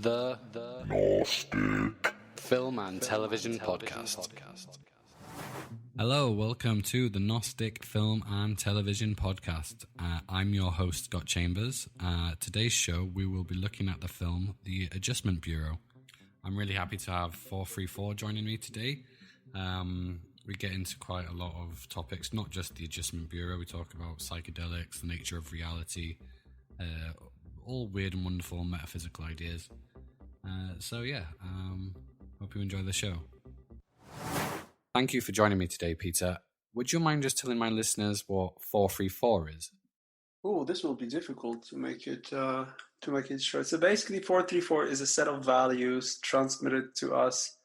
The Gnostic Film and Television Podcast. Hello, welcome to the Gnostic Film and Television Podcast. I'm your host, Scott Chambers. Today's show, we will be looking at the film The Adjustment Bureau. I'm really happy to have 434 joining me today. We get into quite a lot of topics, not just the Adjustment Bureau. We talk about psychedelics, the nature of reality, all weird and wonderful metaphysical ideas. Hope you enjoy the show. Thank you for joining me today, Peter. Would you mind just telling my listeners what 434 is? Oh, this will be difficult to make it short. So basically, 434 is a set of values transmitted to us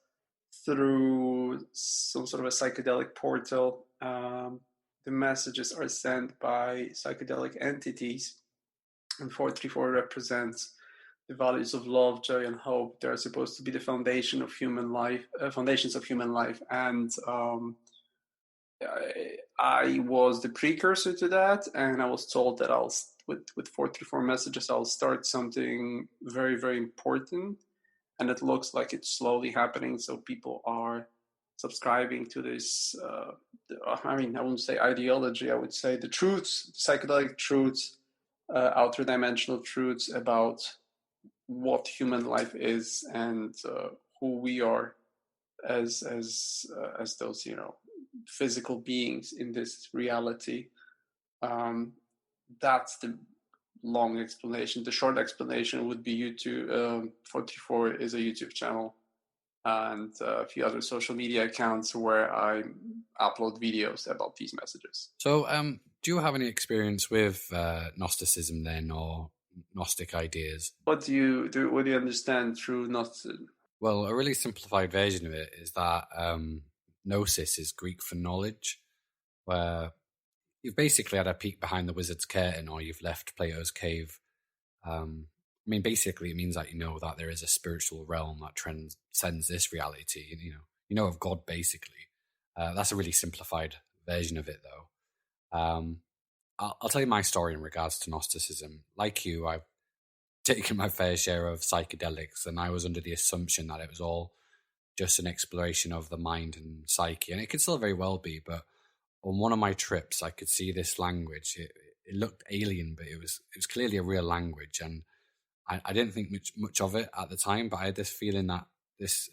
through some sort of a psychedelic portal. The messages are sent by psychedelic entities, and 434 represents the values of love, joy, and hope. They're supposed to be the foundations of human life. And I was the precursor to that, and I was told that with 434 messages, I'll start something very, very important. And it looks like it's slowly happening. So people are subscribing to this, I wouldn't say ideology, I would say the truths, the psychedelic truths, outer dimensional truths about what human life is and who we are as those, physical beings in this reality. That's the long explanation. The short explanation would be YouTube. 434 is a YouTube channel and a few other social media accounts where I upload videos about these messages. So, do you have any experience with Gnosticism then, or Gnostic ideas? What do you understand through Gnosticism? Well, a really simplified version of it is that Gnosis is Greek for knowledge, where you've basically had a peek behind the wizard's curtain, or you've left Plato's cave. Basically, it means that you know that there is a spiritual realm that transcends this reality. You know of God, basically. That's a really simplified version of it, though. I'll tell you my story in regards to Gnosticism. Like you, I've taken my fair share of psychedelics, and I was under the assumption that it was all just an exploration of the mind and psyche, and it could still very well be, but on one of my trips, I could see this language. It looked alien, but it was clearly a real language, and I didn't think much of it at the time. But I had this feeling that this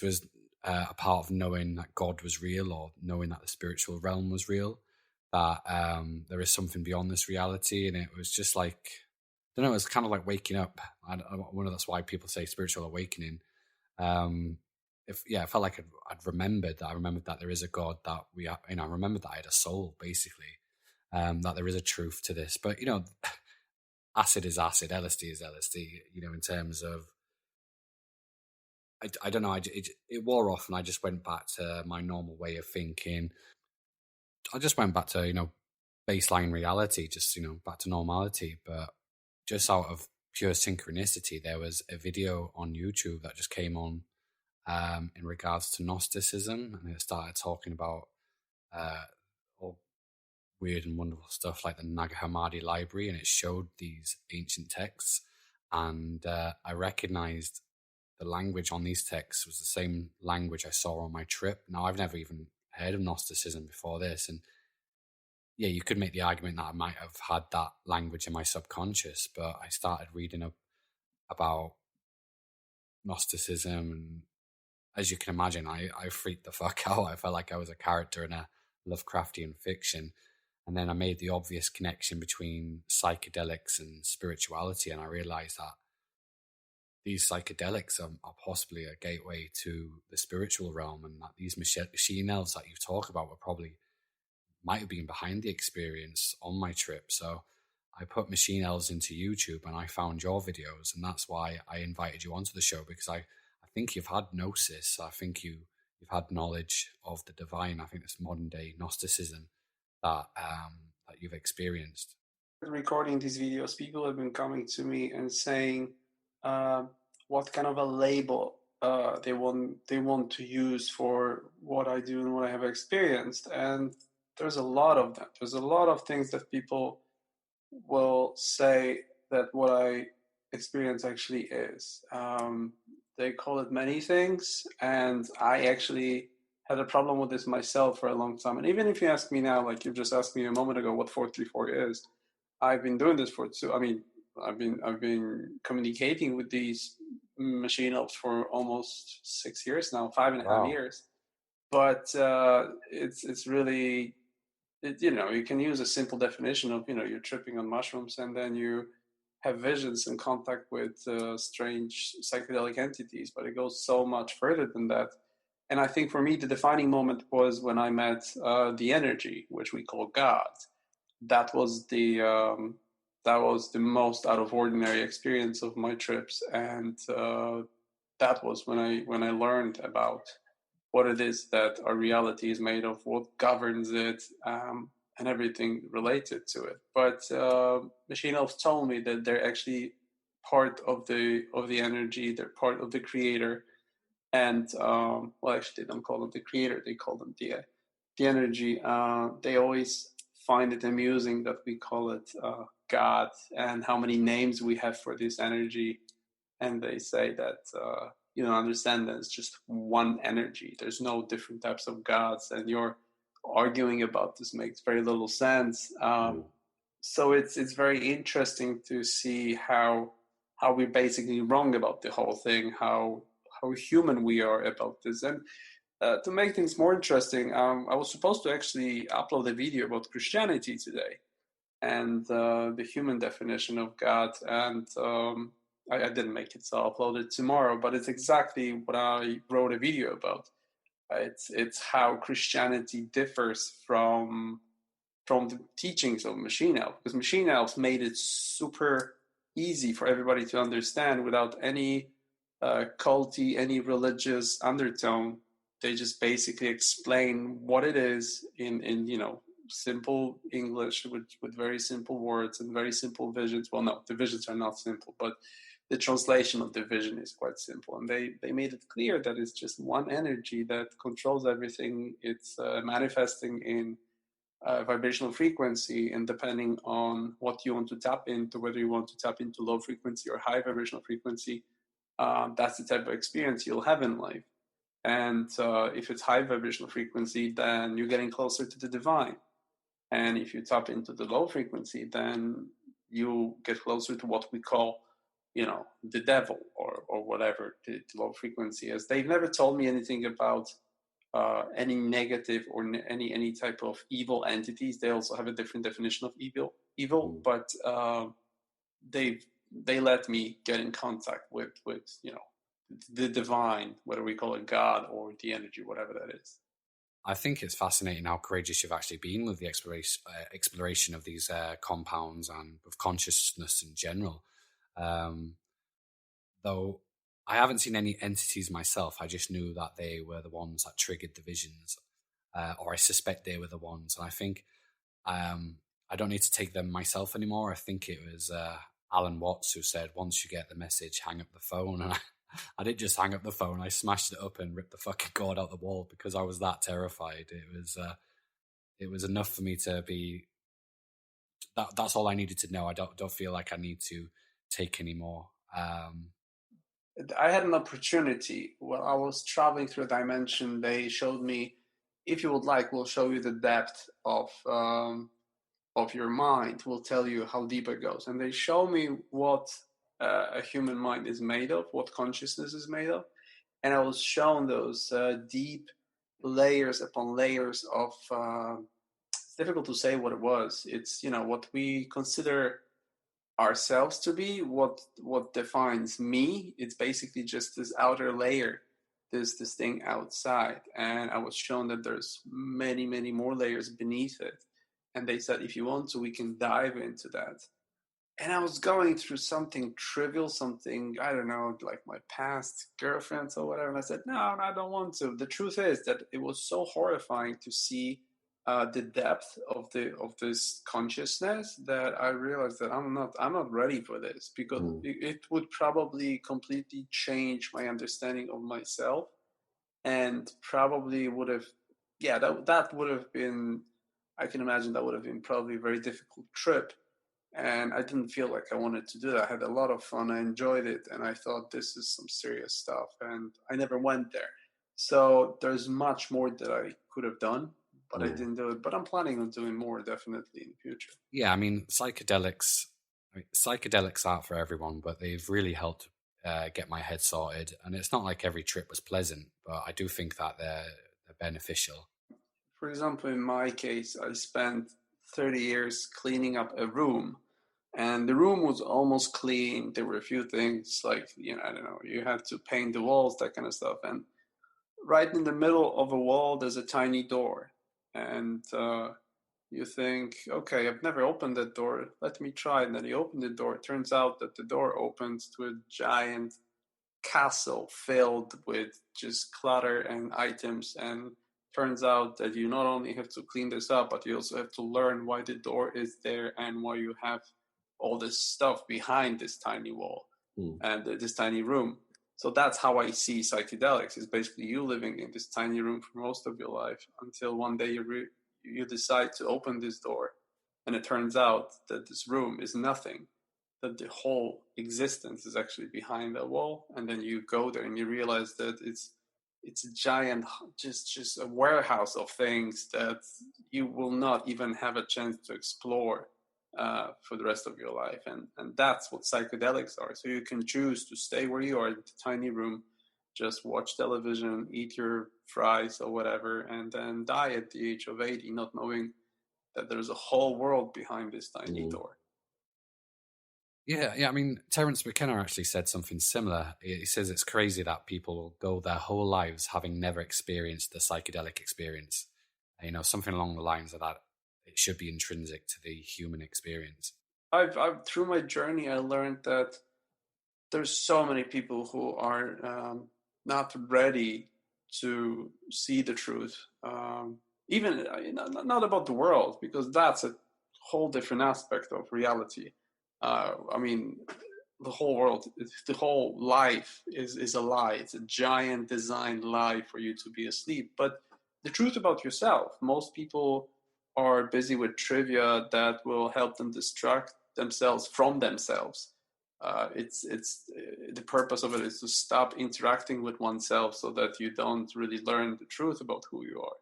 was a part of knowing that God was real, or knowing that the spiritual realm was real. That there is something beyond this reality, and it was just like, I don't know. It was kind of like waking up. I wonder that's why people say spiritual awakening. It felt like I'd remembered that. I remembered that there is a God, that I remembered that I had a soul, basically, that there is a truth to this. But, acid is acid, LSD is LSD, in terms of, I don't know, it wore off, and I just went back to my normal way of thinking. I just went back to, baseline reality, just, back to normality. But just out of pure synchronicity, there was a video on YouTube that just came on in regards to Gnosticism, and it started talking about all weird and wonderful stuff like the Nag Hammadi library, and it showed these ancient texts, and I recognized the language on these texts was the same language I saw on my trip. Now, I've never even heard of Gnosticism before this, and yeah, you could make the argument that I might have had that language in my subconscious, but I started reading up about Gnosticism, and as you can imagine, I freaked the fuck out. I felt like I was a character in a Lovecraftian fiction. And then I made the obvious connection between psychedelics and spirituality, and I realized that these psychedelics are possibly a gateway to the spiritual realm, and that these machine elves that you talk about might have been behind the experience on my trip. So I put machine elves into YouTube, and I found your videos, and that's why I invited you onto the show, because I think you've had gnosis. I think you've had knowledge of the divine. I think it's modern day Gnosticism that you've experienced. Recording these videos, people have been coming to me and saying what kind of a label they want to use for what I do and what I have experienced. And there's a lot of them. There's a lot of things that people will say that what I experience actually is. They call it many things, and I actually had a problem with this myself for a long time. And even if you ask me now, like you just asked me a moment ago, what 434 is, I've been doing this for two. I mean, I've been communicating with these machine elves for almost 6 years now, 5.5 years. But it's really you can use a simple definition of you're tripping on mushrooms and then you have visions and contact with strange psychedelic entities, but it goes so much further than that. And I think for me the defining moment was when I met the energy, which we call God. That was the most out of ordinary experience of my trips, and that was when I learned about what it is that our reality is made of, what governs it, and everything related to it. But machine elves told me that they're actually part of the energy. They're part of the creator, and well, actually, they don't call them the creator. They call them the energy. They always find it amusing that we call it God, and how many names we have for this energy. And they say that you don't understand that it's just one energy. There's no different types of gods, and you're arguing about this makes very little sense. So it's very interesting to see how we're basically wrong about the whole thing, how human we are about this. And to make things more interesting, I was supposed to actually upload a video about Christianity today and the human definition of God, and I didn't make it, so I'll upload it tomorrow. But it's exactly what I wrote a video about. It's how Christianity differs from the teachings of Machine Elf, because Machine Elves made it super easy for everybody to understand without any culty, any religious undertone. They just basically explain what it is in simple English with very simple words and very simple visions. Well, no, the visions are not simple, but the translation of the vision is quite simple. And they made it clear that it's just one energy that controls everything. It's manifesting in vibrational frequency, and depending on what you want to tap into, whether you want to tap into low frequency or high vibrational frequency, that's the type of experience you'll have in life. And if it's high vibrational frequency, then you're getting closer to the divine. And if you tap into the low frequency, then you get closer to what we call, the devil or whatever the low frequency is. They've never told me anything about any negative or any type of evil entities. They also have a different definition of evil, but they let me get in contact with the divine, whether we call it God or the energy, whatever that is. I think it's fascinating how courageous you've actually been with the exploration of these compounds and of consciousness in general. Though I haven't seen any entities myself, I just knew that they were the ones that triggered the visions, or I suspect they were the ones. And I think I don't need to take them myself anymore. I think it was Alan Watts who said, once you get the message, hang up the phone. And I didn't just hang up the phone. I smashed it up and ripped the fucking cord out the wall because I was that terrified. It was enough for me to be. That's all I needed to know. I don't feel like I need to take any more. I had an opportunity while I was traveling through a dimension. They showed me, if you would like, we'll show you the depth of your mind. We'll tell you how deep it goes. And they show me what a human mind is made of, what consciousness is made of. And I was shown those deep layers upon layers of, it's difficult to say what it was. It's, what we consider ourselves to be, what defines me. It's basically just this outer layer, this thing outside. And I was shown that there's many, many more layers beneath it. And they said, if you want to, we can dive into that. And I was going through something trivial, something, I don't know, like my past girlfriends or whatever. And I said, no, I don't want to. The truth is that it was so horrifying to see the depth of this consciousness that I realized that I'm not ready for this, because it would probably completely change my understanding of myself, and probably would have, that would have been, I can imagine that would have been probably a very difficult trip. and I didn't feel like I wanted to do that. I had a lot of fun. I enjoyed it, and I thought this is some serious stuff, and I never went there. So there's much more that I could have done, but I didn't do it. But I'm planning on doing more definitely in the future. Yeah, I mean, psychedelics aren't for everyone, but they've really helped get my head sorted. And it's not like every trip was pleasant, but I do think that they're beneficial. For example, in my case, I spent 30 years cleaning up a room, and the room was almost clean. There were a few things like, I don't know, you had to paint the walls, that kind of stuff. And right in the middle of a wall, there's a tiny door. And you think, okay, I've never opened that door. Let me try. And then you open the door. It turns out that the door opens to a giant castle filled with just clutter and items. And turns out that you not only have to clean this up, but you also have to learn why the door is there and why you have all this stuff behind this tiny wall and this tiny room. So that's how I see psychedelics. It's basically you living in this tiny room for most of your life until one day you decide to open this door, and it turns out that this room is nothing, that the whole existence is actually behind that wall. And then you go there and you realize that it's a giant, just a warehouse of things that you will not even have a chance to explore for the rest of your life. And that's what psychedelics are. So you can choose to stay where you are in the tiny room, just watch television, eat your fries or whatever, and then die at the age of 80, not knowing that there's a whole world behind this tiny door. Yeah. I mean, Terence McKenna actually said something similar. He says it's crazy that people go their whole lives having never experienced the psychedelic experience. Something along the lines of that. It should be intrinsic to the human experience. I've through my journey, I learned that there's so many people who are not ready to see the truth. Even not about the world, because that's a whole different aspect of reality. I mean, the whole world, the whole life is a lie. It's a giant designed lie for you to be asleep. But the truth about yourself, most people are busy with trivia that will help them distract themselves from themselves. It's the purpose of it is to stop interacting with oneself so that you don't really learn the truth about who you are.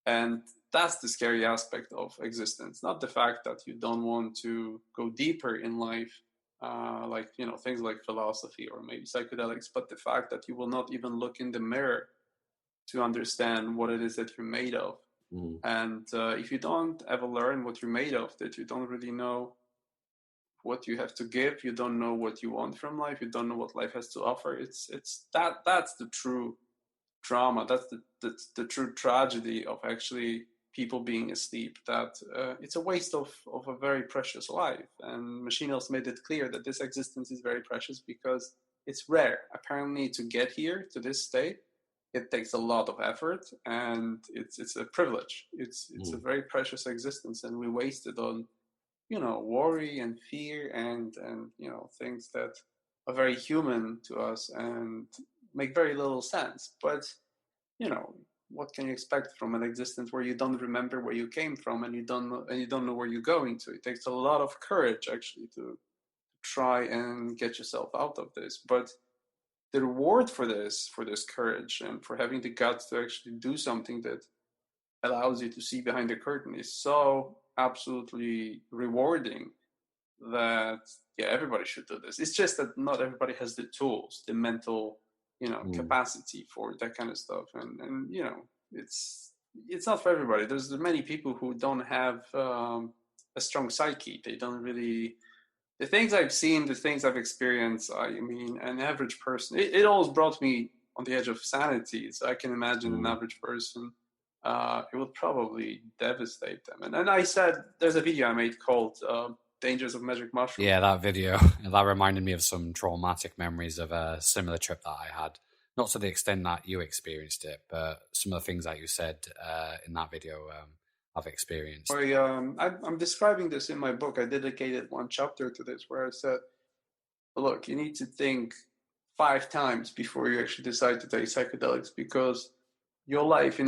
And that's the scary aspect of existence, not the fact that you don't want to go deeper in life, like things like philosophy or maybe psychedelics, but the fact that you will not even look in the mirror to understand what it is that you're made of. And if you don't ever learn what you're made of, that you don't really know what you have to give, you don't know what you want from life, you don't know what life has to offer. That's the true drama. That's the true tragedy of actually people being asleep. That it's a waste of a very precious life. And Machinel's made it clear that this existence is very precious because it's rare. Apparently, to get here to this state, it takes a lot of effort, and it's a privilege. It's a very precious existence, and we waste it on worry and fear and things that are very human to us and make very little sense. But what can you expect from an existence where you don't remember where you came from and you don't know where you're going to? It takes a lot of courage actually to try and get yourself out of this. But the reward for this courage and for having the guts to actually do something that allows you to see behind the curtain is so absolutely rewarding that everybody should do this. It's just that not everybody has the tools, the mental capacity for that kind of stuff, and it's not for everybody. There's many people who don't have a strong psyche. They don't really. The things I've seen, the things I've experienced, I mean, an average person, it always brought me on the edge of sanity. So I can imagine an average person, it would probably devastate them. And then I said, there's a video I made called Dangers of Magic Mushrooms. Yeah, that video, that reminded me of some traumatic memories of a similar trip that I had. Not to the extent that you experienced it, but some of the things that you said in that video I've experienced. I'm describing this in my book. I dedicated one chapter to this where I said, look, you need to think 5 times before you actually decide to take psychedelics, because your life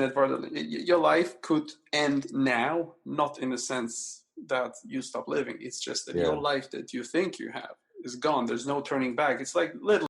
could end now, not in a sense that you stop living. It's just that Yeah. your life that you think you have is gone. There's no turning back. It's like literally